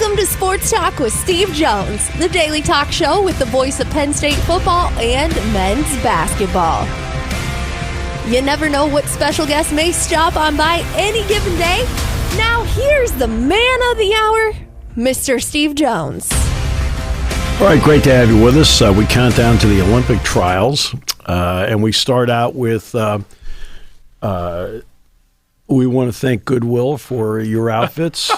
Welcome to Sports Talk with Steve Jones, the daily talk show with the voice of Penn State football and men's basketball. You never know what special guest may stop on by any given day. Now here's the man of the hour, Mr. Steve Jones. All right, great to have you with us. We count down to the Olympic trials, and we start out with we want to thank Goodwill for your outfits.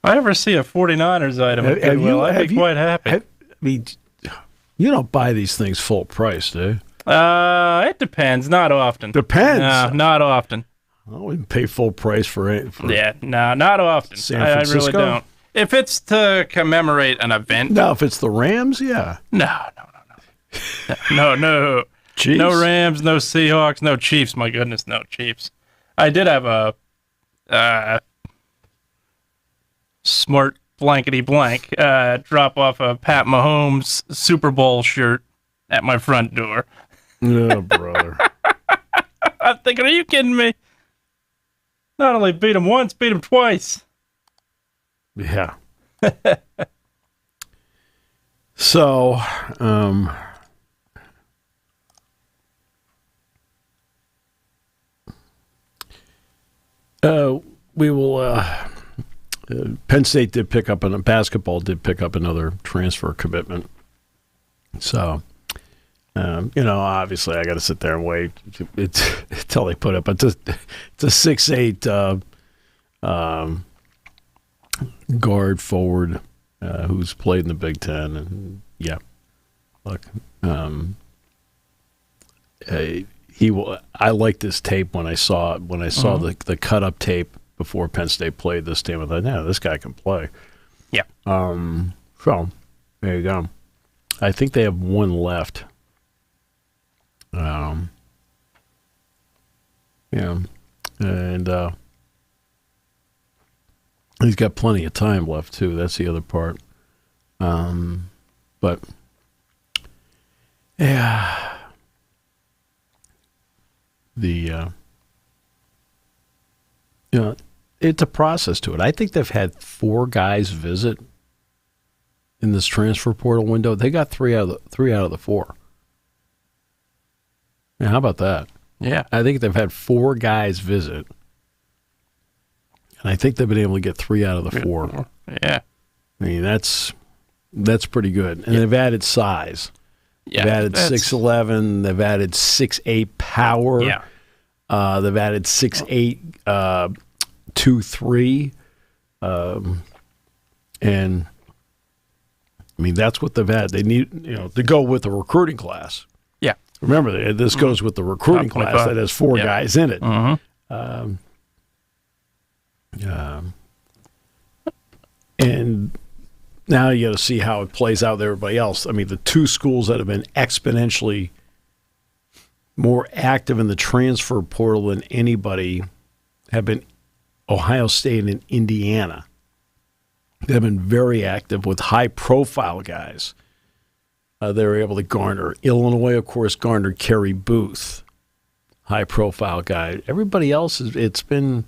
If I ever see a 49ers item at Goodwill, I'd be quite happy. You don't buy these things full price, do you? It depends. Not often. Depends. No, not often. I wouldn't pay full price for it. Not often. San I Francisco? really don't. If it's to commemorate an event. No, if it's the Rams, yeah. No. No. Chiefs? No Rams, no Seahawks, no Chiefs. My goodness, no Chiefs. I did have a smart blankety blank drop off a Pat Mahomes Super Bowl shirt at my front door. Oh, brother. I'm thinking, are you kidding me? Not only beat him once, beat him twice. Yeah. So, we will. Penn State did pick up, basketball did pick up another transfer commitment. So, obviously I got to sit there and wait until they put it. But it's a 6'8" guard forward who's played in the Big Ten, and yeah, look, he will. I liked this tape when I saw the cut up tape before Penn State played this team. I thought, yeah, this guy can play. Yeah. So there you go. I think they have one left. Yeah, and he's got plenty of time left too. That's the other part. But yeah, it's a process to it. I think they've had 4 guys visit in this transfer portal window. They got 3 out of the 4. Now, how about that? Yeah. I think they've had 4 guys visit, and I think they've been able to get 3 out of the 4. Yeah. I mean, that's pretty good. And they've added size. Yeah, They've added 6'11". They've added 6'8" power. Yeah. They've added 6'8", 2'3", and I mean that's what they've had. They need to go with the recruiting class. Yeah. Remember, this goes with the recruiting class that has 4 guys in it. Mm-hmm. And now you got to see how it plays out with everybody else. I mean, the 2 schools that have been exponentially more active in the transfer portal than anybody have been Ohio State and Indiana. They've been very active with high-profile guys. They were able to garner. Illinois, of course, garnered Kerry Booth, high-profile guy. Everybody else, it's been,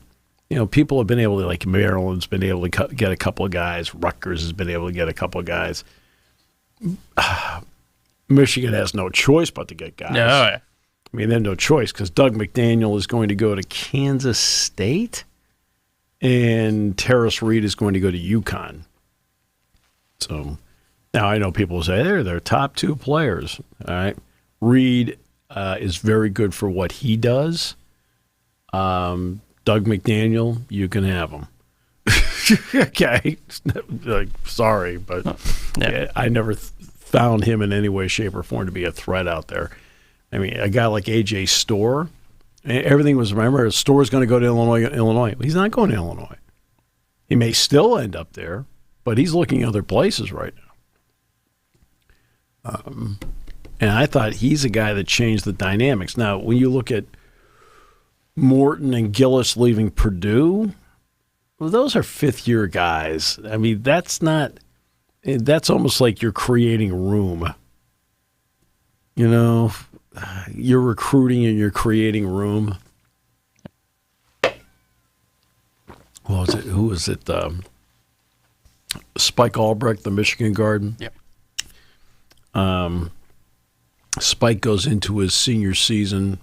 people have been able to, like Maryland's been able to get a couple of guys. Rutgers has been able to get a couple of guys. Michigan has no choice but to get guys. No. I mean, they have no choice because Doug McDaniel is going to go to Kansas State, and Terrace Reed is going to go to UConn. So now I know people say they're their top 2 players. All right, Reed is very good for what he does. Doug McDaniel, you can have him. Okay, sorry, but I never found him in any way, shape, or form to be a threat out there. I mean, a guy like A.J. Storr, everything was, remember, Storr's going to go to Illinois. He's not going to Illinois. He may still end up there, but he's looking other places right now. And I thought he's a guy that changed the dynamics. Now, when you look at Morton and Gillis leaving Purdue, well, those are fifth-year guys. I mean, that's almost like you're creating room. You know, you're recruiting and you're creating room. What was it? Who was it? Spike Albrecht, the Michigan guard. Yep. Spike goes into his senior season.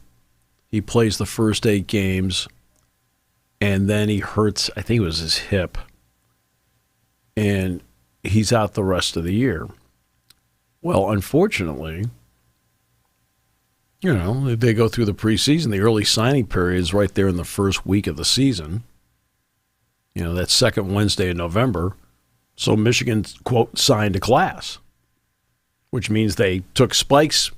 He plays the first 8 games, and then he hurts, I think it was his hip, and he's out the rest of the year. Well, unfortunately, they go through the preseason. The early signing period is right there in the first week of the season. That second Wednesday in November. So Michigan, quote, signed a class, which means they took Spike's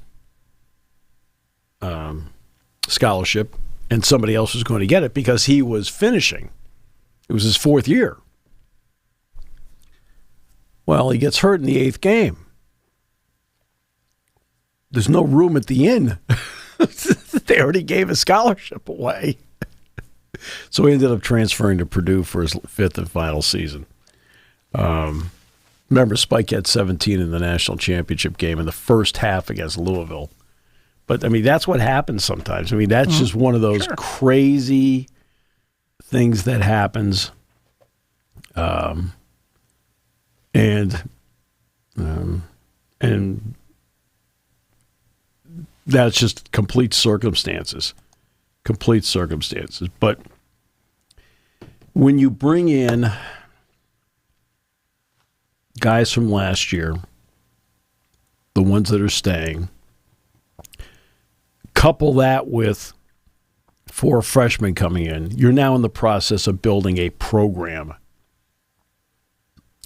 scholarship and somebody else was going to get it because he was finishing. It was his 4th year. Well, he gets hurt in the 8th game. There's no room at the inn. They already gave his scholarship away. So he ended up transferring to Purdue for his 5th and final season. Remember, Spike had 17 in the national championship game in the first half against Louisville. But, that's what happens sometimes. That's just one of those crazy things that happens. And that's just complete circumstances. But when you bring in guys from last year, the ones that are staying, couple that with 4 freshmen coming in, you're now in the process of building a program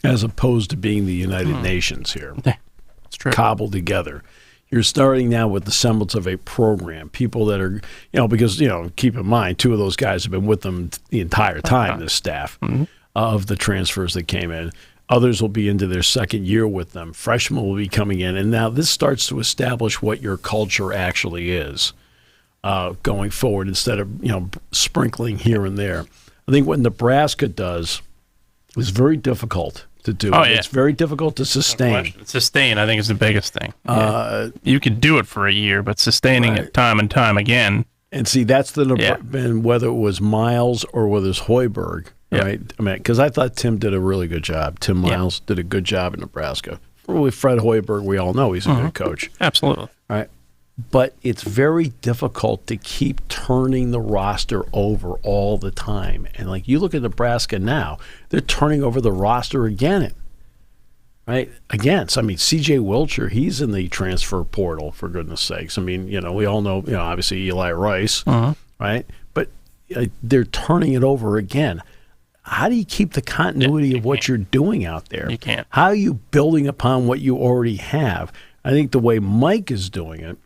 as opposed to being the United Nations here. That's true. Cobbled together. You're starting now with the semblance of a program. People that are, because, keep in mind, 2 of those guys have been with them the entire time, this staff, of the transfers that came in. Others will be into their 2nd year with them. Freshmen will be coming in. And now this starts to establish what your culture actually is going forward instead of, sprinkling here and there. I think what Nebraska does is very difficult to do. Oh, yeah. It's very difficult to sustain. Sustain, I think, is the biggest thing. You can do it for a year, but sustaining it time and time again. And see, that's and whether it was Miles or whether it's Hoiberg, right? Because I thought Tim did a really good job. Tim Miles did a good job in Nebraska. With Fred Hoiberg, we all know he's a good coach. Absolutely. Right. But it's very difficult to keep turning the roster over all the time. And like you look at Nebraska now, they're turning over the roster again. Right? Again, C.J. Wilcher, he's in the transfer portal, for goodness sakes. We all know, obviously Eli Rice, right? But they're turning it over again. How do you keep the continuity of what you're doing out there? You can't. How are you building upon what you already have? I think the way Mike is doing it,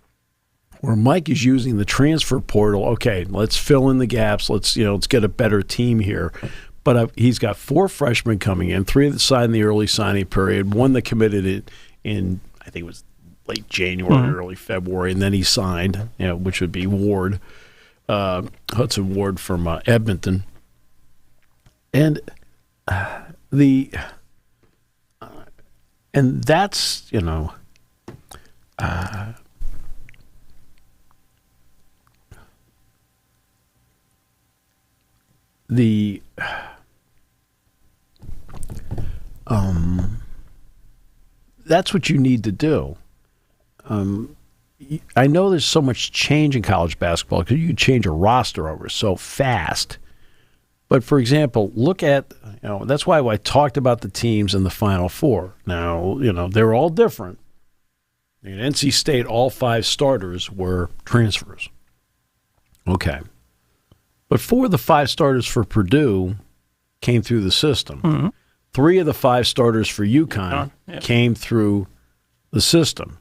where Mike is using the transfer portal, okay, let's fill in the gaps. Let's get a better team here. But he's got 4 freshmen coming in, 3 that signed the early signing period, 1 that committed it in, I think it was late January, early February, and then he signed, which would be Ward, Hudson Ward from Edmonton. And and that's, that's what you need to do. I know there's so much change in college basketball because you can change a roster over so fast. But, for example, look at, that's why I talked about the teams in the Final Four. Now, they're all different. In NC State, all 5 starters were transfers. Okay. But 4 of the 5 starters for Purdue came through the system. 3 of the 5 starters for UConn came through the system.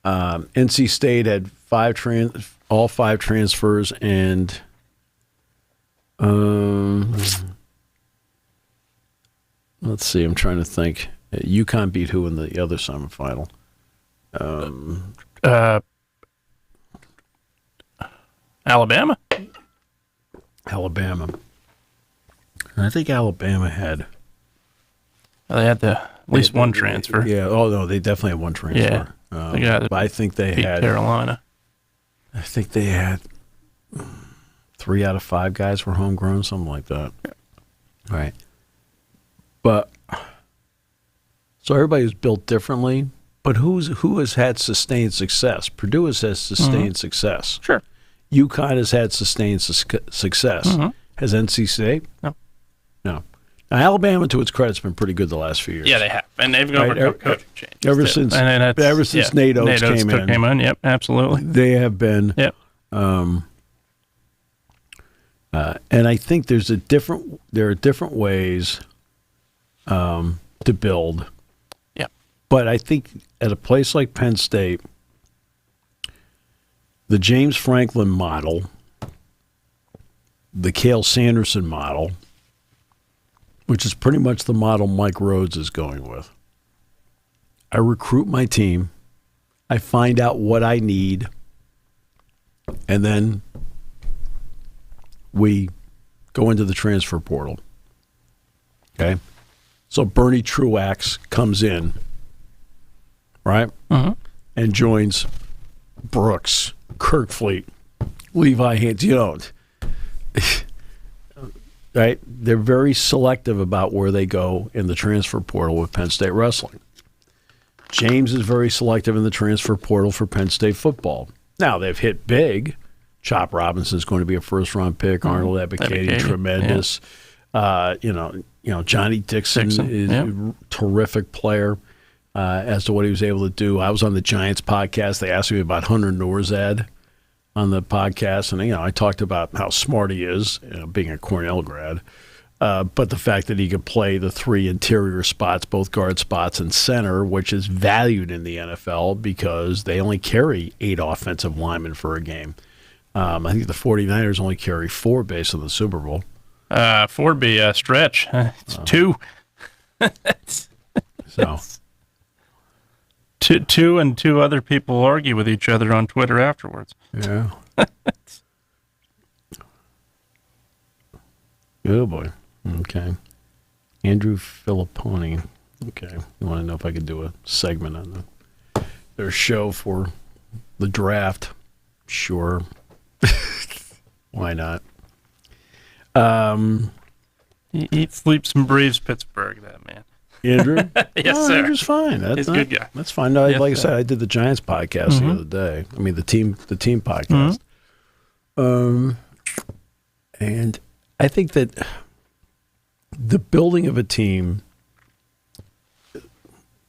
NC State had all 5 transfers, and let's see. I'm trying to think. UConn beat who in the other semifinal? Alabama. I think Alabama had. They had at least one transfer. Yeah. Oh no, they definitely had one transfer. Yeah. But I think they had Carolina. I think they had 3 out of 5 guys were homegrown, something like that. Yeah. Right. But so everybody's built differently. But who has had sustained success? Purdue has had sustained success. Sure. UConn has had sustained success. Has NC State? No. No. Now, Alabama, to its credit, has been pretty good the last few years. Yeah, they have, and they've overcome coaching changes ever too. since Nate Oates came in. Yep, absolutely. They have been. Yep. And I think there are different ways to build. Yeah. But I think at a place like Penn State, the James Franklin model, the Cale Sanderson model, which is pretty much the model Mike Rhodes is going with. I recruit my team. I find out what I need. And then we go into the transfer portal. Okay? So Bernie Truax comes in, right? And joins Brooks, Kirkfleet, Levi Haynes. You know, right? They're very selective about where they go in the transfer portal with Penn State wrestling. James is very selective in the transfer portal for Penn State football. Now, they've hit big. Chop Robinson is going to be a first-round pick. Arnold Ebiketie, tremendous. Yeah. Johnny Dixon is a terrific player as to what he was able to do. I was on the Giants podcast. They asked me about Hunter Norzad on the podcast, and I talked about how smart he is, being a Cornell grad, but the fact that he could play the 3 interior spots, both guard spots and center, which is valued in the NFL because they only carry 8 offensive linemen for a game. I think the 49ers only carry 4 based on the Super Bowl. 4 would be a stretch. It's 2. So 2 and 2 other people argue with each other on Twitter afterwards. Yeah. Oh, boy. Okay. Andrew Filipponi. Okay. You want to know if I could do a segment on their show for the draft? Sure. Why not? He eats, sleeps, and breathes Pittsburgh, that man. Andrew? Yes, sir. Andrew's fine. He's a good guy. That's fine. No, Yes, like I sir. said, I did the Giants podcast the other day. I mean, the team podcast. And I think that the building of a team,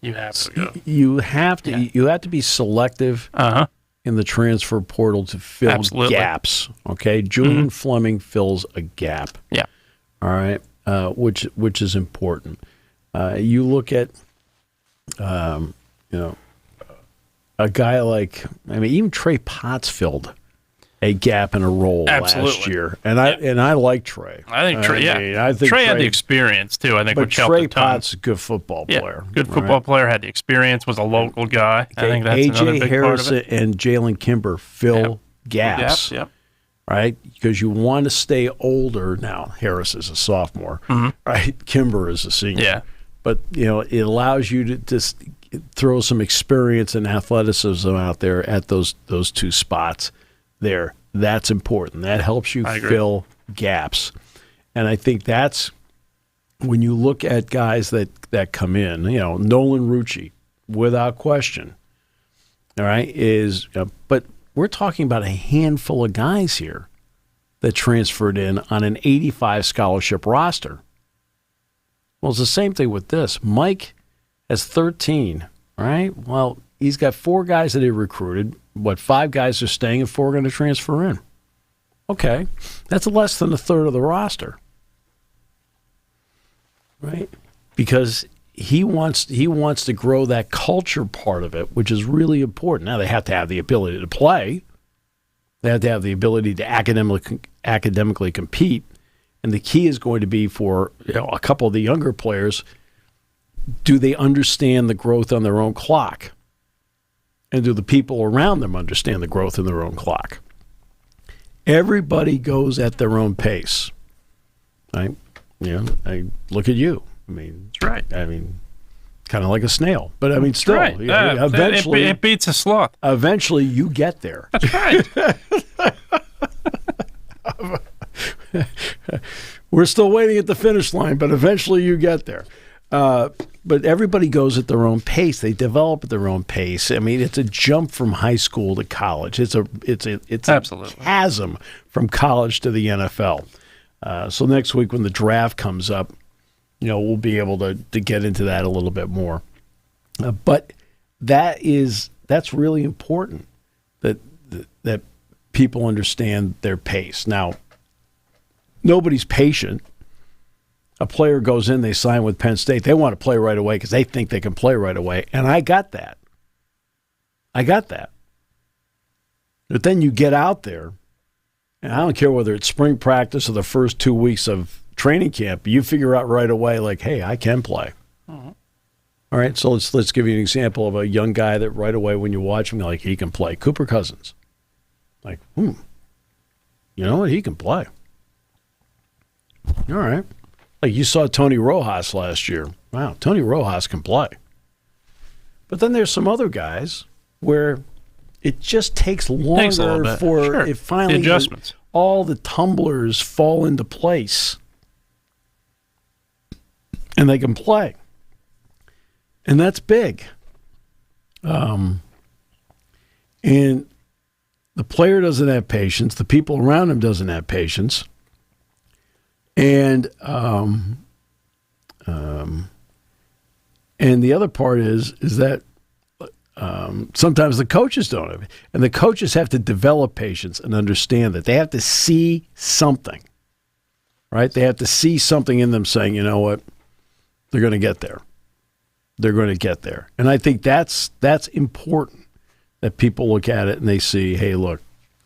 You have to go. you have to be selective in the transfer portal to fill Absolutely. gaps. Okay, Julian Fleming fills a gap. Yeah. All right, which is important. You look at, a guy like, even Trey Potts filled a gap in a role last Absolutely. year, and I like Trey. I think Trey, I think Trey had the experience, too, I think, but which helped Trey a ton. Potts is a good football player. Good football player, had the experience, was a local guy. I think that's another AJ big Harris part of it. and Jalen Kimber fill gaps. Yep. Right? Because you want to stay older. Now, Harris is a sophomore, right? Kimber is a senior. Yeah. But, it allows you to just throw some experience and athleticism out there at those 2 spots there. That's important. That helps you fill gaps. And I think that's when you look at guys that come in, Nolan Rucci, without question, all right, but we're talking about a handful of guys here that transferred in on an 85 scholarship roster. Well, it's the same thing with this. Mike has 13, all right? Well, he's got 4 guys that he recruited. 5 guys are staying and 4 are going to transfer in. Okay. That's less than a third of the roster. Right? Because he wants to grow that culture part of it, which is really important. Now, they have to have the ability to play. They have to have the ability to academically compete. And the key is going to be for a couple of the younger players, do they understand the growth on their own clock? And do the people around them understand the growth in their own clock? Everybody goes at their own pace. Right? I look at you. mean, That's right. I mean, kind of like a snail. But I mean, still, Right. eventually, It beats a sloth. eventually you get there. That's right. We're still waiting at the finish line, but eventually you get there. But everybody goes at their own pace. They develop at their own pace. I mean, it's a jump from high school to college. It's a Absolutely. chasm from college to the NFL. So next week when the draft comes up, we'll be able to get into that a little bit more. But that's really important that people understand their pace. Now, nobody's patient. A player goes in, they sign with Penn State. They want to play right away because they think they can play right away. And I got that. But then you get out there, and I don't care whether it's spring practice or the first 2 weeks of training camp, you figure out right away, like, hey, I can play. All right, so let's give you an example of a young guy that right away when you watch him, you're like, he can play. Cooper Cousins. Like, you know what? He can play. All right. Like you saw Tony Rojas last year. Wow, Tony Rojas can play. But then there's some other guys where it just takes longer for it finally the adjustments. All the tumblers fall into place. And they can play. And that's big. And the player doesn't have patience. The people around him doesn't have patience. And the other part is that sometimes the coaches don't have it. And the coaches have to develop patience and understand that. They have to see something, right? They have to see something in them saying, you know what, they're going to get there. They're going to get there. And I think that's important, that people look at it and they see, hey, look,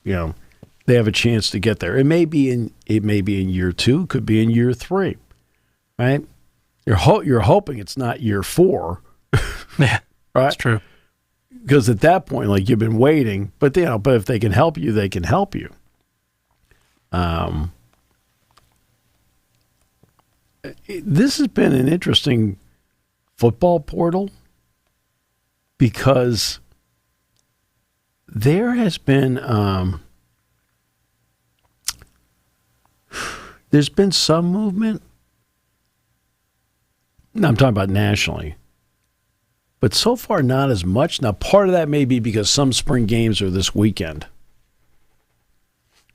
they have a chance to get there. It may be in year 2, could be in year 3, right? You're hoping it's not year 4. Yeah, right? That's true. Because at that point, like you've been waiting, but if they can help you, they can help you. This has been an interesting football portal because there has been there's been some movement. No, I'm talking about nationally. But so far, not as much. Now, part of that may be because some spring games are this weekend.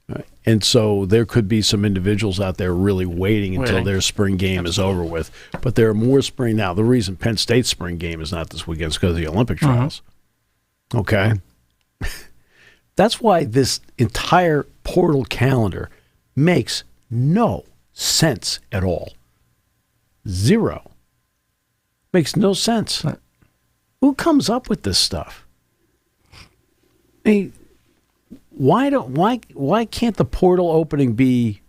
Right. And so there could be some individuals out there really waiting until their spring game is over with. But there are more spring now. The reason Penn State's spring game is not this weekend is because of the Olympic trials. Okay. That's why this entire portal calendar makes no sense at all. Zero. Makes no sense. Who comes up with this stuff? I mean, why can't the portal opening be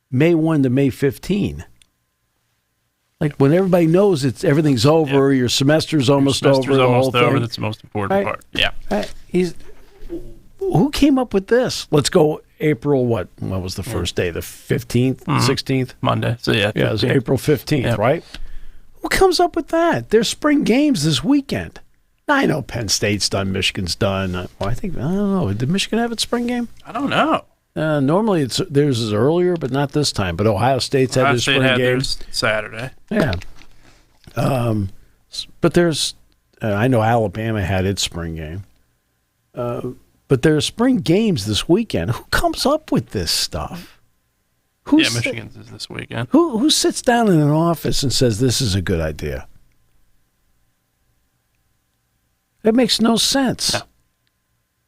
May 1 to May 15? Like when everybody knows everything's over, your semester's almost over. Semester's almost over. That's the most important part. Yeah. Who came up with this? Let's go April, what was the first day? The 15th, 16th? Monday. So, yeah. Yeah, it was April 15th, right? Who comes up with that? There's spring games this weekend. Now, I know Penn State's done, Michigan's done. I don't know. Did Michigan have its spring game? I don't know. Normally theirs is earlier, but not this time. But Ohio State's had their spring game. Theirs Saturday. Yeah. But there's, I know Alabama had its spring game. But there are spring games this weekend. Who comes up with this stuff? Michigan's is this weekend. Who sits down in an office and says this is a good idea? It makes no sense. No.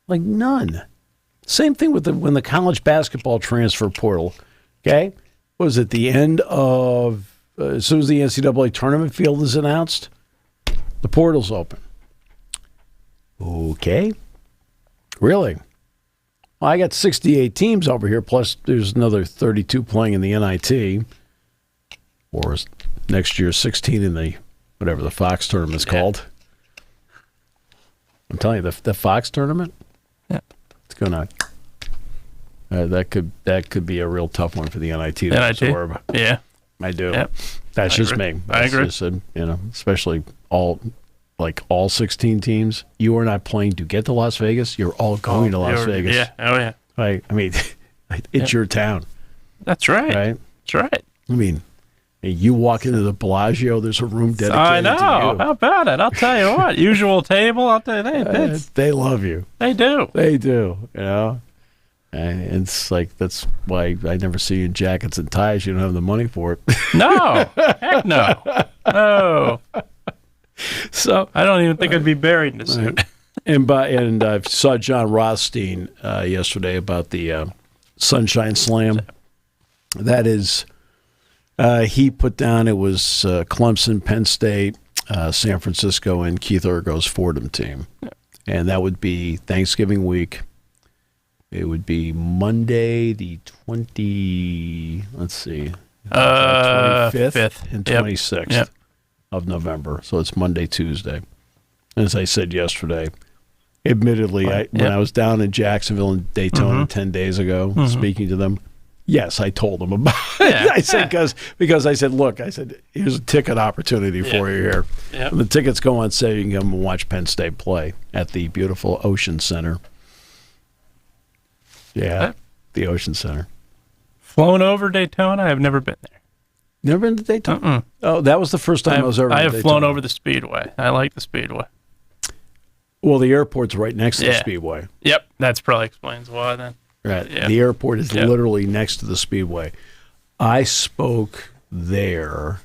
Like none. Same thing with when the college basketball transfer portal. Okay, was at the end of as soon as the NCAA tournament field is announced, the portal's open. Okay, really? Well, I got 68 teams over here, plus there's another 32 playing in the NIT, or next year 16 in the whatever the Fox tournament's called. I'm telling you, the Fox tournament, it's gonna that could be a real tough one for the NIT to absorb. Yeah, I do. Yep. That's I just agree. me. I That's agree. Just, especially all 16 teams. You are not playing to get to Las Vegas. You're all going to Las Vegas. Yeah. Oh, yeah. Right. I mean, it's your town. That's right. Right. That's right. I mean, you walk into the Bellagio, there's a room dedicated I know. to you. How about it? I'll tell you what. Usual table. I'll tell you. They love you. They do. They do. And it's like, that's why I never see you in jackets and ties. You don't have the money for it. No. Heck no. No. So I don't even think I'd be buried in a suit. And I saw John Rothstein yesterday about the Sunshine Slam. That is, he put down, it was Clemson, Penn State, San Francisco, and Keith Urgo's Fordham team. And that would be Thanksgiving week. It would be Monday, the 25th and 26th of November. So it's Monday, Tuesday. As I said yesterday, admittedly, when I was down in Jacksonville and Daytona 10 days ago, speaking to them, yes, I told them about it. I said, because I said, look, here's a ticket opportunity for you here. Yep. The tickets go on sale. You can come and watch Penn State play at the beautiful Ocean Center. Yeah, the Ocean Center. Flown over Daytona? I've never been there. Never been to Daytona? Oh, that was the first time I was ever in Daytona. I have flown over the Speedway. I like the Speedway. Well, the airport's right next to the Speedway. Yep, that's probably explains why then. Right. Yeah. The airport is literally next to the Speedway. I spoke there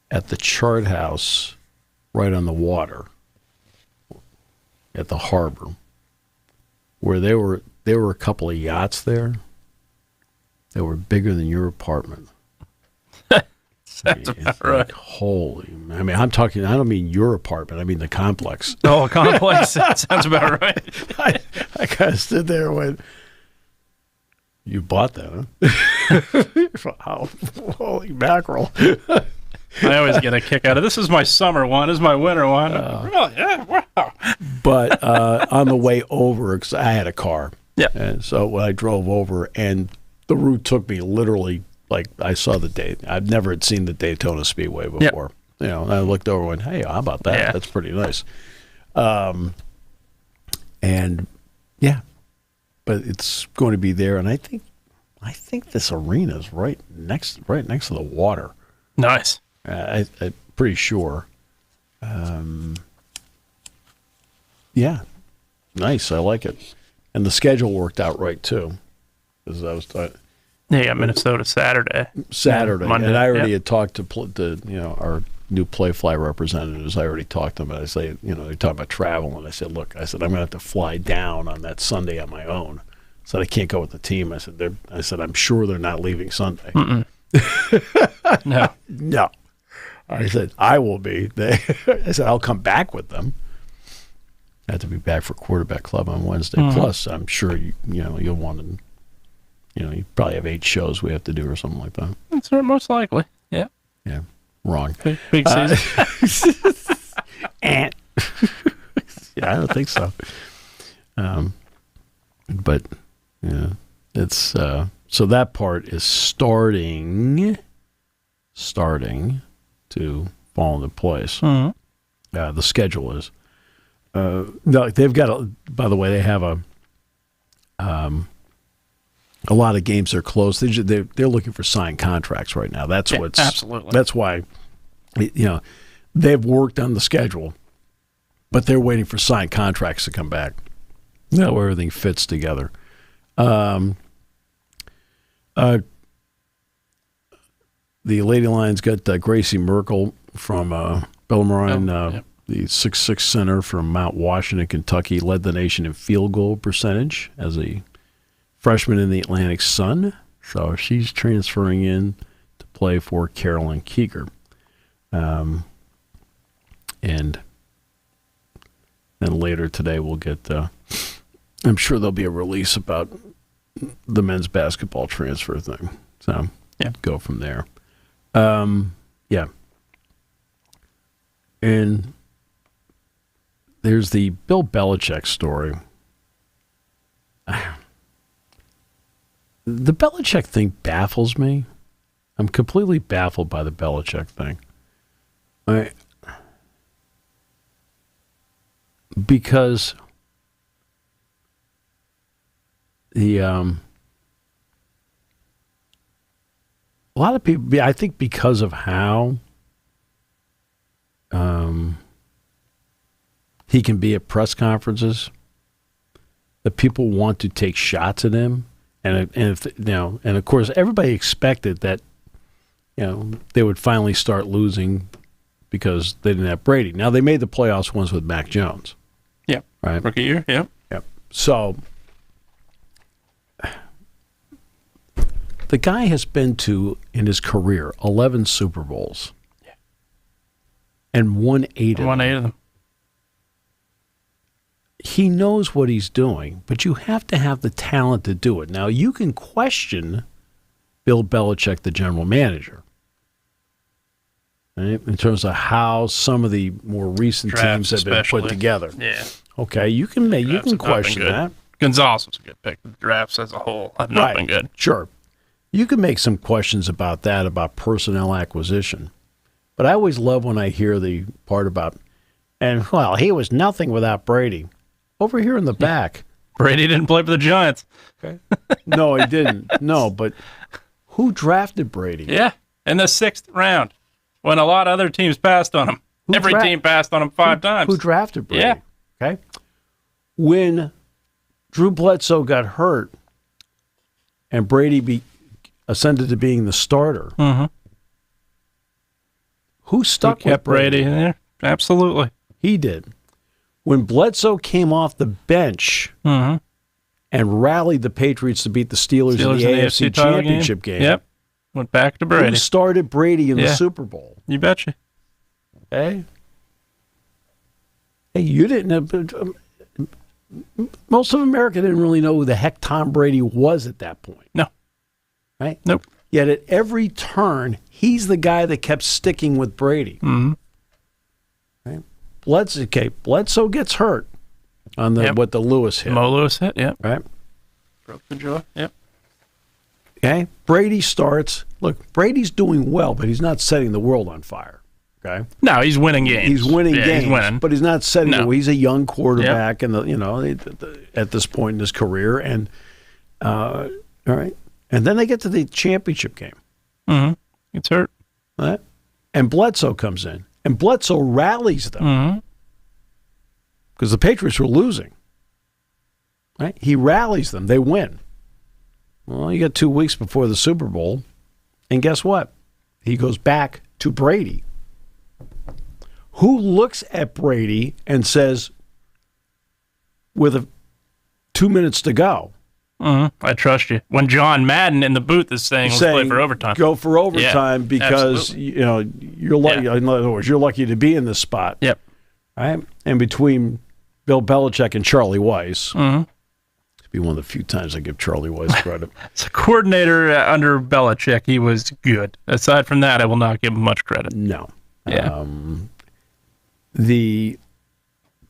at the Chart House right on the water at the harbor where there were a couple of yachts there that were bigger than your apartment. That's about right. Like, holy, I mean, I don't mean your apartment, I mean the complex. Oh, complex, that sounds about right. I kind of stood there and went, you bought that, huh? Wow, holy mackerel. I always get a kick out of this. Is my summer one. This is my winter one. Really? Yeah, wow. But on the way over, because I had a car. Yeah. And so when I drove over, and the route took me literally, like I saw I've never had seen the Daytona Speedway before. Yep. And I looked over and went, hey, how about that? Yeah. That's pretty nice. And yeah, but it's going to be there. And I think this arena is right next to the water. Nice. I'm pretty sure. Yeah, nice. I like it, and the schedule worked out right too, because I was. You got Minnesota Saturday, Monday, and I already had talked to our new Playfly representatives. I already talked to them, and I say, they're talking about travel, and I said, look, I'm going to have to fly down on that Sunday on my own. I said I can't go with the team. I said I'm sure they're not leaving Sunday. No. I said, I will be. I said, I'll come back with them. I have to be back for Quarterback Club on Wednesday. Plus, I'm sure you'll want to, you probably have 8 shows we have to do or something like that. That's most likely. Yeah. Yeah. Wrong. Big season. Yeah, I don't think so. But yeah, it's so that part is starting to fall into place. The schedule is. No, they've got by the way, they have a lot of games are closed. They're looking for signed contracts right now. That's absolutely. That's why, they've worked on the schedule, but they're waiting for signed contracts to come back. Where everything fits together. The Lady Lions got Gracie Merkel from Bellarmine, the 6'6" center from Mount Washington, Kentucky, led the nation in field goal percentage as a freshman in the Atlantic Sun. So she's transferring in to play for Carolyn Keeger. And then later today we'll get, I'm sure there'll be a release about the men's basketball transfer thing. So go from there. Yeah. And there's the Bill Belichick story. The Belichick thing baffles me. I'm completely baffled by the Belichick thing. Because a lot of people, I think because of how he can be at press conferences, that people want to take shots at him, and of course everybody expected that they would finally start losing because they didn't have Brady. Now they made the playoffs once with Mac Jones. Yep. Right. Rookie year. Yep. Yep. So the guy has been to, in his career, 11 Super Bowls. Yeah. And won 8 of them. Won 8 of them. He knows what he's doing, but you have to have the talent to do it. Now, you can question Bill Belichick, the general manager, right, in terms of how some of the more recent Drafts teams have been put together. Yeah. Okay, you can question that. Gonzalez was a good pick. The drafts as a whole have not been good. Sure. You can make some questions about that, about personnel acquisition. But I always love when I hear the part about, he was nothing without Brady. Over here in the back. Brady didn't play for the Giants. Okay. No, he didn't. No, but who drafted Brady? Yeah, in the 6th round, when a lot of other teams passed on him. Every team passed on him 5 times. Who drafted Brady? Yeah. Okay. When Drew Bledsoe got hurt and Brady ascended to being the starter, who stuck with Brady in there? Absolutely. He did. When Bledsoe came off the bench and rallied the Patriots to beat the Steelers in the AFC Championship game. Yep. Went back to Brady. Who started Brady in the Super Bowl? You betcha. Hey, you didn't. Most of America didn't really know who the heck Tom Brady was at that point. No. Right? Nope. Yet at every turn, he's the guy that kept sticking with Brady. Mm-hmm. Right? Bledsoe gets hurt on what the Lewis hit. Mo Lewis hit, yep. Right? Broke the jaw, yep. Okay? Brady starts. Look, Brady's doing well, but he's not setting the world on fire. Okay? No, he's winning games. He's winning games, he's winning. But he's not setting. No. He's a young quarterback, and at this point in his career, and all right, and then they get to the championship game. Mm-hmm. Gets hurt. Right? And Bledsoe comes in, and Bledsoe rallies them because the Patriots were losing. Right? He rallies them. They win. Well, you got 2 weeks before the Super Bowl, and guess what? He goes back to Brady. Who looks at Brady and says, with 2 minutes to go, I trust you. When John Madden in the booth is saying, let's play for overtime. Go for overtime because absolutely. You're lucky. Yeah. In other words, you're lucky to be in this spot. Yep. Right? And between Bill Belichick and Charlie Weiss, it'd be one of the few times I give Charlie Weiss credit. As a coordinator under Belichick, he was good. Aside from that, I will not give him much credit. No. Yeah.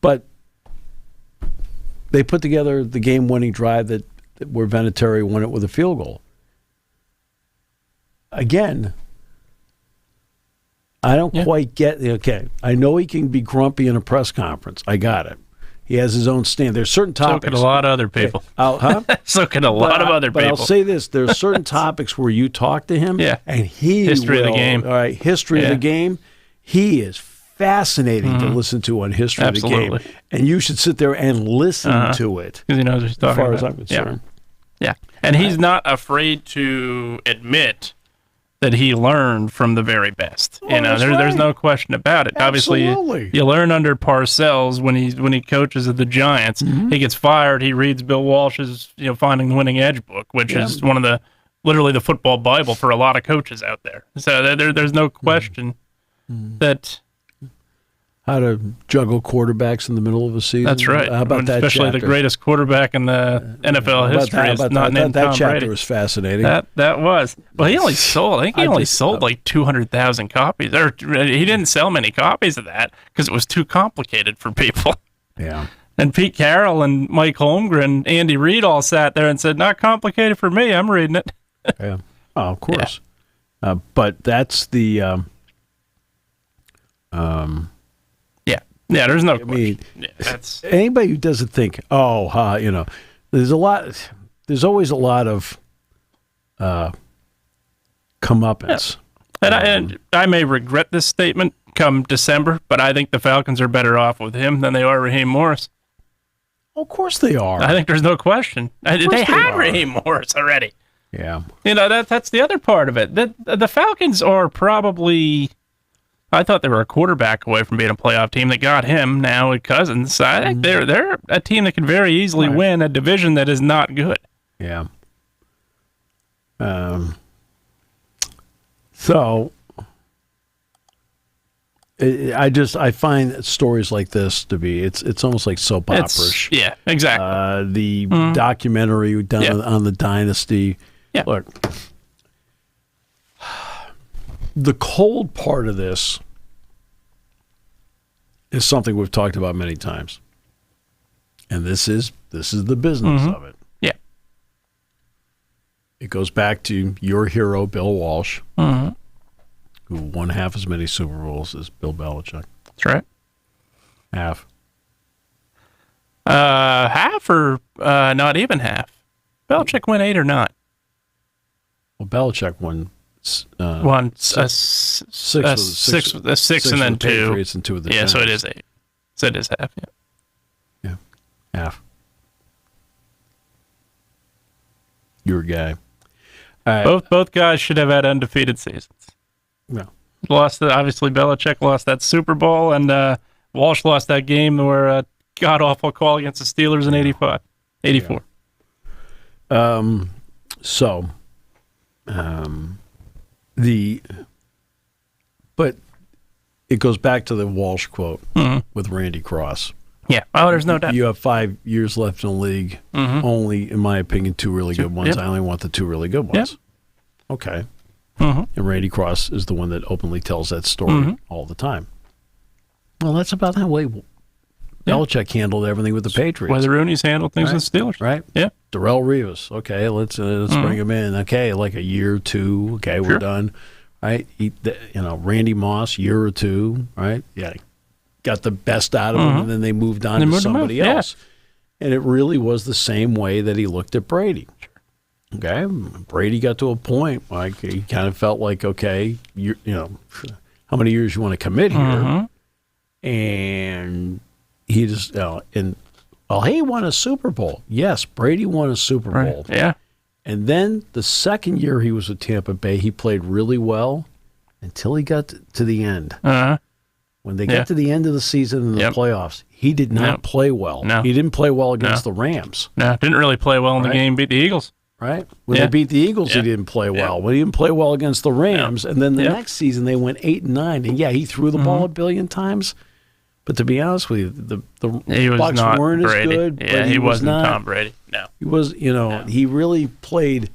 But they put together the game-winning drive where Vinatieri won it with a field goal. Again, I don't quite get. Okay, I know he can be grumpy in a press conference. I got it. He has his own stand. There's certain topics. So can a lot of other people. So can a lot of other people. But I'll say this: there's certain topics where you talk to him, and he history of the game. All right, history of the game. He is fascinating to listen to on history of the game, and you should sit there and listen to it because he knows what he's talking about. As far as I'm concerned. Yeah, and he's not afraid to admit that he learned from the very best. There's no question about it. Absolutely. Obviously, you learn under Parcells when he coaches at the Giants. He gets fired. He reads Bill Walsh's Finding the Winning Edge book, which is one of literally the football Bible for a lot of coaches out there. So there's no question that. How to juggle quarterbacks in the middle of a season. That's right. How about that Especially the greatest quarterback in the NFL history is not named Tom Brady. That chapter was fascinating. That was. Well, he only sold. I think he sold like 200,000 copies. Or he didn't sell many copies of that because it was too complicated for people. Yeah. And Pete Carroll and Mike Holmgren, Andy Reid all sat there and said, "Not complicated for me. I'm reading it." Yeah. Oh, of course. But that's the Yeah, there's no question. That's anybody who doesn't think, there's always a lot of comeuppance. And I may regret this statement come December, but I think the Falcons are better off with him than they are Raheem Morris. Of course they are. I think there's no question. They had Raheem Morris already. Yeah. That's the other part of it. The Falcons are probably, I thought they were a quarterback away from being a playoff team. That got him now with Cousins. I think they're a team that can very easily win a division that is not good. Yeah. So I find stories like this to be it's almost like soap opera-ish. Yeah, exactly. The documentary done on the dynasty. Yeah. Look, the cold part of this is something we've talked about many times, and this is the business of it. Yeah. It goes back to your hero, Bill Walsh, who won half as many Super Bowls as Bill Belichick. That's right. Half. Half or not even half? Belichick win 8 or not? Well, Belichick won six and then 2. Patriots and 2 of the Giants. So it is 8. So it is half. Yeah, half. Your guy. Both guys should have had undefeated seasons. No. Obviously Belichick lost that Super Bowl, and Walsh lost that game where god awful call against the Steelers in 84. But it goes back to the Walsh quote with Randy Cross. Yeah. Oh, there's no doubt. You have 5 years left in the league. Only, in my opinion, 2 really good ones. I only want the 2 really good ones. Yep. Okay. And Randy Cross is the one that openly tells that story all the time. Well, that's about how way Belichick handled everything with the Patriots. Whether Rooney's handled things with the Steelers. Right. Yeah. Darrelle Revis. Okay, let's bring him in. Okay, like a year or 2. Okay, we're done. Right. Randy Moss, year or 2. Right. Yeah. Got the best out of him, and then they moved on to somebody else. Yeah. And it really was the same way that he looked at Brady. Okay, Brady got to a point like he kind of felt like, okay, how many years you want to commit here? And he just he won a Super Bowl. Yes, Brady won a Super Bowl. Yeah. And then the second year he was with Tampa Bay, he played really well until he got to the end. When they got to the end of the season in the playoffs, he did not play well. No. He didn't play well against the Rams. No, didn't really play well in the game, beat the Eagles. Right? When they beat the Eagles, he didn't play well. When he didn't play well against the Rams, and then the next season they went 8-9. And he threw the ball a billion times. But to be honest with you, the Bucs weren't as good. Yeah, but he wasn't Tom Brady. No. He was, he really played.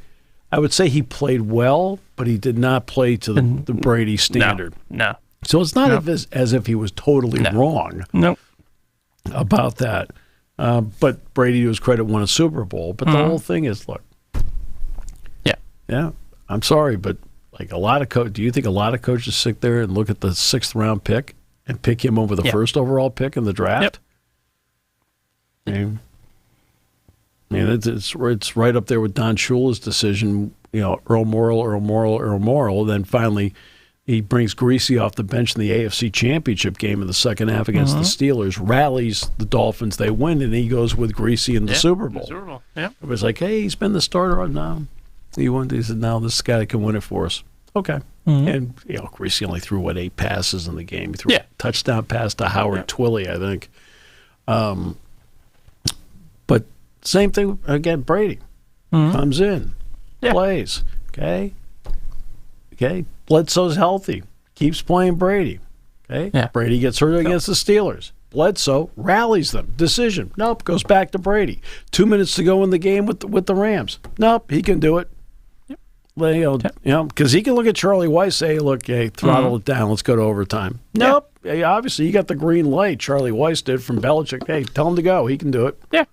I would say he played well, but he did not play to the Brady standard. No. So it's not as if he was totally wrong about that. But Brady, to his credit, won a Super Bowl. But the whole thing is, look. Yeah. I'm sorry, but like a lot of do you think a lot of coaches sit there and look at the 6th round pick and pick him over the first overall pick in the draft? It's right up there with Don Shula's decision. Earl Morrall. Then finally, he brings Greasy off the bench in the AFC Championship game in the second half against the Steelers, rallies the Dolphins, they win, and he goes with Greasy in the Super Bowl. It was like, hey, he's been the starter now. He said, now this guy can win it for us. Okay. And, Greasy only threw, 8 passes in the game. He threw a touchdown pass to Howard Twilley, I think. But same thing, again, Brady comes in, plays, okay? Bledsoe's healthy, keeps playing Brady, okay? Yeah. Brady gets hurt against the Steelers. Bledsoe rallies them. Decision. Nope, goes back to Brady. 2 minutes to go in the game with the Rams. Nope, he can do it. Because he can look at Charlie Weiss, say, look, hey, throttle it down, let's go to overtime. Nope. Hey, obviously, you got the green light, Charlie Weiss did from Belichick. Hey, tell him to go. He can do it. Yeah.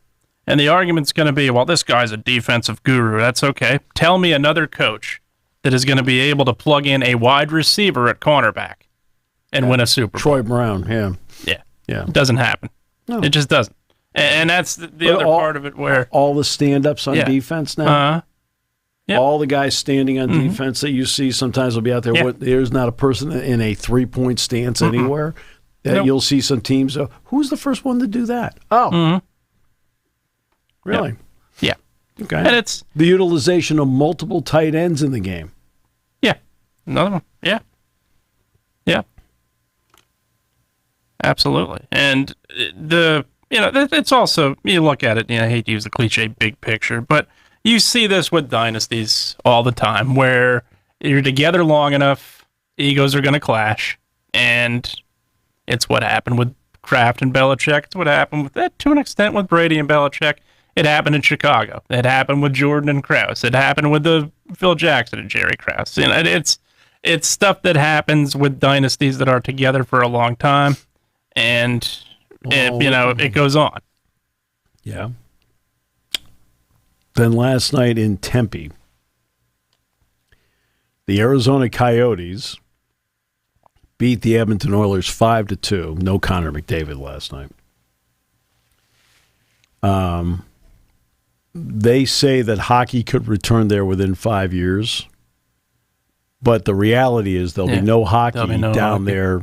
And the argument's going to be, well, this guy's a defensive guru. That's okay. Tell me another coach that is going to be able to plug in a wide receiver at cornerback and win a Super Bowl. Troy Brown, Yeah. Yeah. It doesn't happen. No. It just doesn't. And that's the other part of it where... All the stand-ups on defense now? Yep. All the guys standing on defense that you see sometimes will be out there. Yeah. There's not a person in a three-point stance anywhere. You'll see some teams. Who's the first one to do that? Oh. Really? Yeah. Okay. And it's... The utilization of multiple tight ends in the game. Yeah. Another one. Yeah. Yeah. Absolutely. And it's also, you look at it, I hate to use the cliche big picture, but you see this with dynasties all the time where you're together long enough, egos are going to clash, and it's what happened with Kraft and Belichick. It's what happened with that to an extent with Brady and Belichick. It happened in Chicago. It happened with Jordan and Krause. It happened with the Phil Jackson and Jerry Krause. It's stuff that happens with dynasties that are together for a long time, and it goes on. Yeah. Then last night in Tempe, the Arizona Coyotes beat the Edmonton Oilers 5-2. No Connor McDavid last night. They say that hockey could return there within 5 years, but the reality is there'll be no hockey down there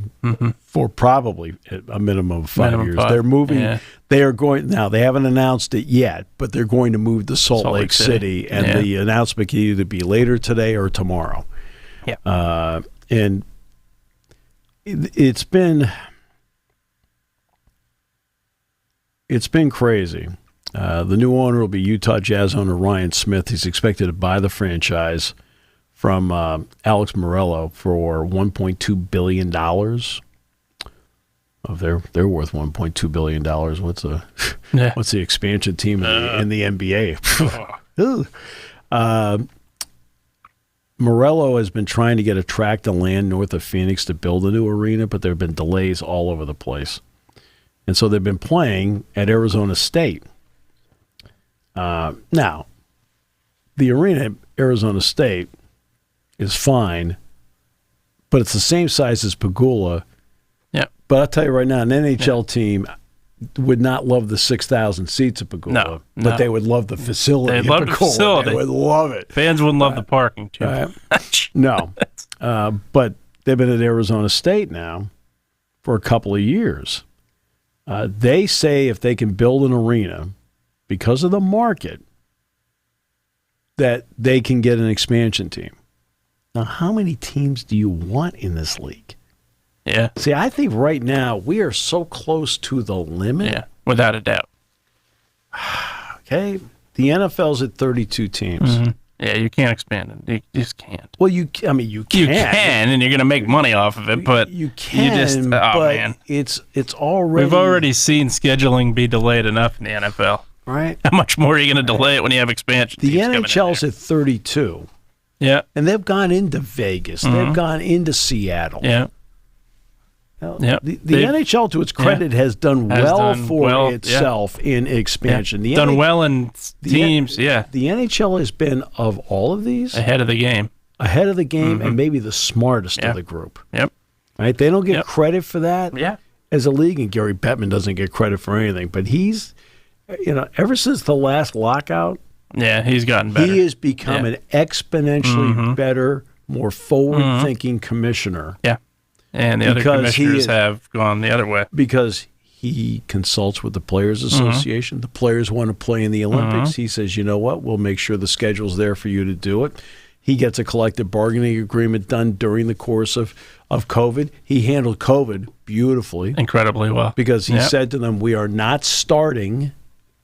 for probably a minimum of 5 years. They're moving. Yeah. They are going now. They haven't announced it yet, but they're going to move to Salt Lake City, and the announcement can either be later today or tomorrow. Yeah, and it's been crazy. The new owner will be Utah Jazz owner Ryan Smith. He's expected to buy the franchise from Alex Morello for $1.2 billion. Oh, they're worth $1.2 billion. What's the expansion team in the NBA? Morello has been trying to get a tract of land north of Phoenix to build a new arena, but there have been delays all over the place. And so they've been playing at Arizona State. Now, the arena at Arizona State is fine, but it's the same size as Pagula. Yeah. But I'll tell you right now, an NHL team would not love the 6,000 seats at Pagula, but they would love the facility. They'd love the facility. They would love it. Fans wouldn't love the parking too much. No. But they've been at Arizona State now for a couple of years. They say if they can build an arena because of the market, that they can get an expansion team. Now, how many teams do you want in this league? Yeah. See, I think right now we are so close to the limit. Yeah, without a doubt. Okay? The NFL's at 32 teams. Mm-hmm. Yeah, you can't expand it. You just can't. Well, you can. You can, and you're going to make money off of it, but you can, but man. It's already... We've already seen scheduling be delayed enough in the NFL. Right. How much more are you going to delay it when you have expansion teams coming in? The NHL's at 32. Yeah. And they've gone into Vegas. Mm-hmm. They've gone into Seattle. Yeah. Now, the NHL, to its credit, has done well for itself in expansion. Yeah. Done well in teams, The NHL has been, of all of these, ahead of the game. And maybe the smartest of the group. Yep. Right? They don't get credit for that as a league, and Gary Bettman doesn't get credit for anything. But he's, ever since the last lockout, he's gotten better. He has become an exponentially better, more forward-thinking commissioner. Yeah. And the other commissioners have gone the other way. Because he consults with the Players Association. The players want to play in the Olympics. He says, you know what, we'll make sure the schedule's there for you to do it. He gets a collective bargaining agreement done during the course of COVID. He handled COVID beautifully. Incredibly well. Because he said to them, we are not starting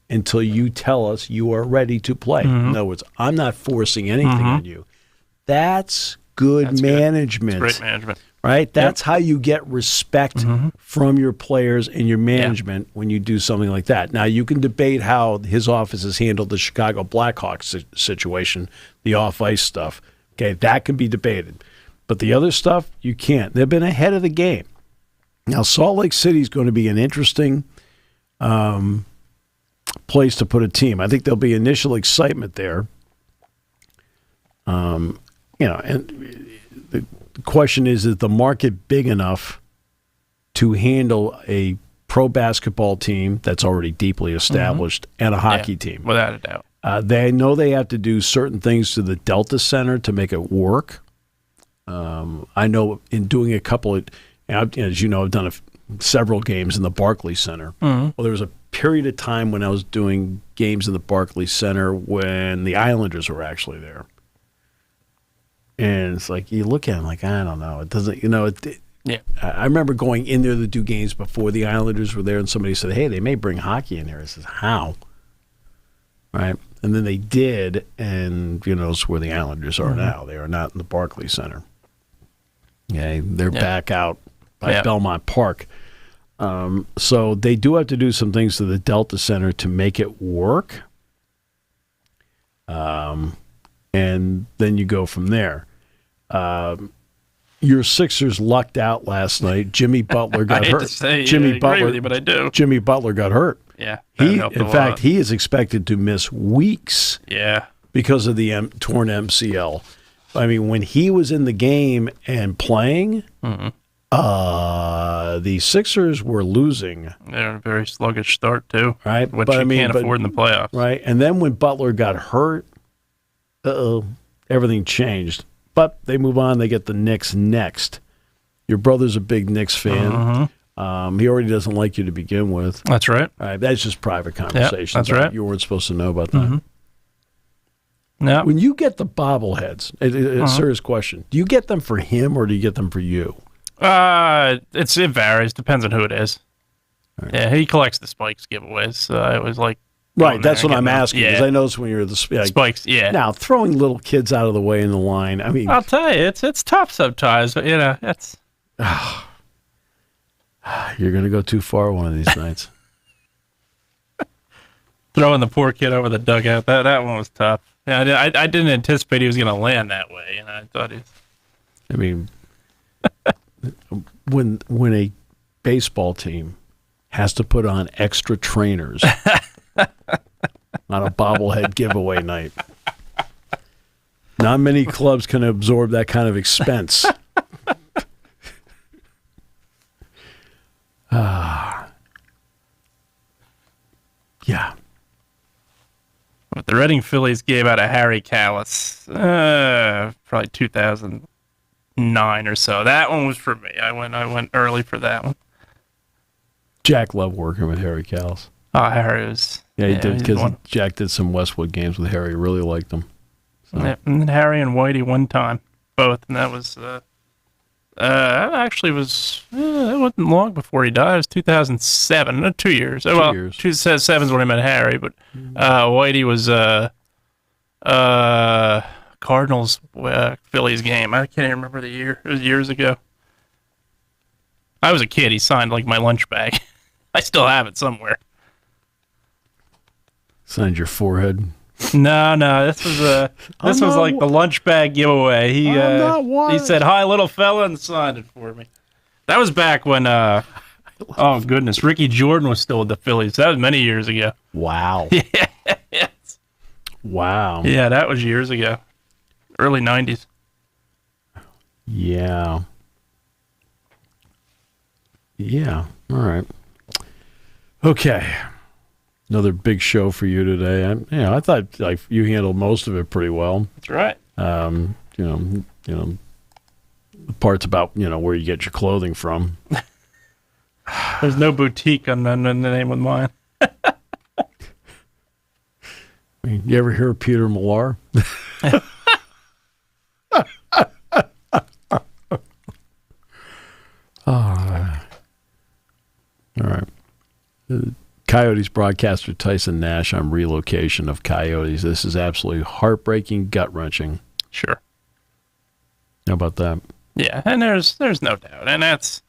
until you tell us you are ready to play. In other words, I'm not forcing anything on you. That's good management. That's great management. Right? That's how you get respect from your players and your management when you do something like that. Now, you can debate how his office has handled the Chicago Blackhawks situation, the off-ice stuff. Okay, that can be debated. But the other stuff, you can't. They've been ahead of the game. Now, Salt Lake City is going to be an interesting place to put a team. I think there'll be initial excitement there. and the question is the market big enough to handle a pro basketball team that's already deeply established and a hockey team? Without a doubt. They know they have to do certain things to the Delta Center to make it work. I know in doing a couple of, as you know, I've done several games in the Barclays Center. Well, there was a period of time when I was doing games in the Barclays Center when the Islanders were actually there. And it's like, you look at it like, I don't know. It doesn't, Yeah. I remember going in there to do games before the Islanders were there, and somebody said, hey, they may bring hockey in here. I says, how? Right? And then they did, and it's where the Islanders are now. They are not in the Barclays Center. Okay, they're back out by Belmont Park. So they do have to do some things to the Delta Center to make it work. And then you go from there. Your Sixers lucked out last night. Jimmy Butler got hurt. Jimmy Butler got hurt. Yeah. In fact, he is expected to miss weeks. Yeah. Because of the torn MCL. I mean, when he was in the game and playing, the Sixers were losing. They're a very sluggish start too, right? Which you can't afford in the playoffs, right? And then when Butler got hurt, everything changed. But they move on. They get the Knicks next. Your brother's a big Knicks fan. He already doesn't like you to begin with. That's right. All right, that's just private conversation. That's right. You weren't supposed to know about that. No. When you get the bobbleheads, a serious question, do you get them for him or do you get them for you? It varies. Depends on who it is. Right. Yeah, he collects the Spikes giveaways. It was like right. That's what I'm asking because I noticed when you're the Spikes. Yeah. Now throwing little kids out of the way in the line. I mean, I'll tell you, it's tough sometimes. But it's. You're gonna go too far one of these nights. Throwing the poor kid over the dugout. That one was tough. Yeah, I didn't anticipate he was going to land that way. I thought he. I mean, when a baseball team has to put on extra trainers on a bobblehead giveaway night, not many clubs can absorb that kind of expense. Yeah. But the Reading Phillies gave out a Harry Callis, probably 2009 or so. That one was for me. I went early for that one. Jack loved working with Harry Callis. Oh, Harry was. Yeah, he did because Jack did some Westwood games with Harry. Really liked them. So. And then Harry and Whitey one time, both, and that was. That actually was. It wasn't long before he died. It was 2007. 2 years. 2 years. 2007 is when I met Harry, but Whitey was Cardinals Phillies game. I can't even remember the year. It was years ago. I was a kid. He signed like my lunch bag. I still have it somewhere. Signed your forehead. No. This was like the lunch bag giveaway. He said, "Hi, little fella," and signed it for me. That was back when, oh goodness, Ricky Jordan was still with the Phillies. That was many years ago. Wow. Yes. Wow. Yeah, that was years ago. Early 90s. Yeah. Yeah. All right. Okay. Another big show for you today. I thought like you handled most of it pretty well. That's right. The parts about where you get your clothing from. There's no boutique on the name of mine. You ever hear of Peter Millar? All right. Coyotes broadcaster Tyson Nash on relocation of Coyotes. This is absolutely heartbreaking, gut-wrenching. Sure. How about that? Yeah, and there's no doubt, and it's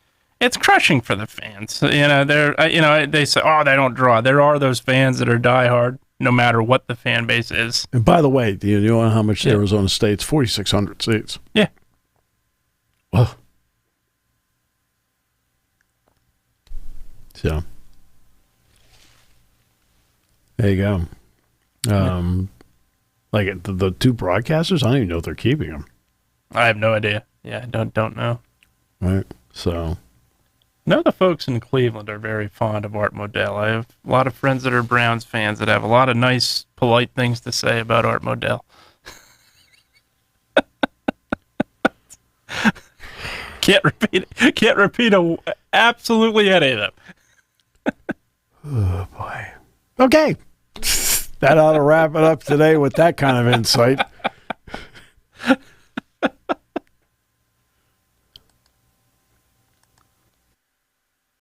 crushing for the fans. They say, oh, they don't draw. There are those fans that are diehard, no matter what the fan base is. And by the way, do you know how much Arizona State's 4,600 seats? Yeah. Well. So. There you go. Like the two broadcasters, I don't even know if they're keeping them. I have no idea. Yeah, I don't know. Right. So. No, the folks in Cleveland are very fond of Art Modell. I have a lot of friends that are Browns fans that have a lot of nice, polite things to say about Art Modell. Can't repeat absolutely any of them. Oh, boy. Okay. That ought to wrap it up today with that kind of insight.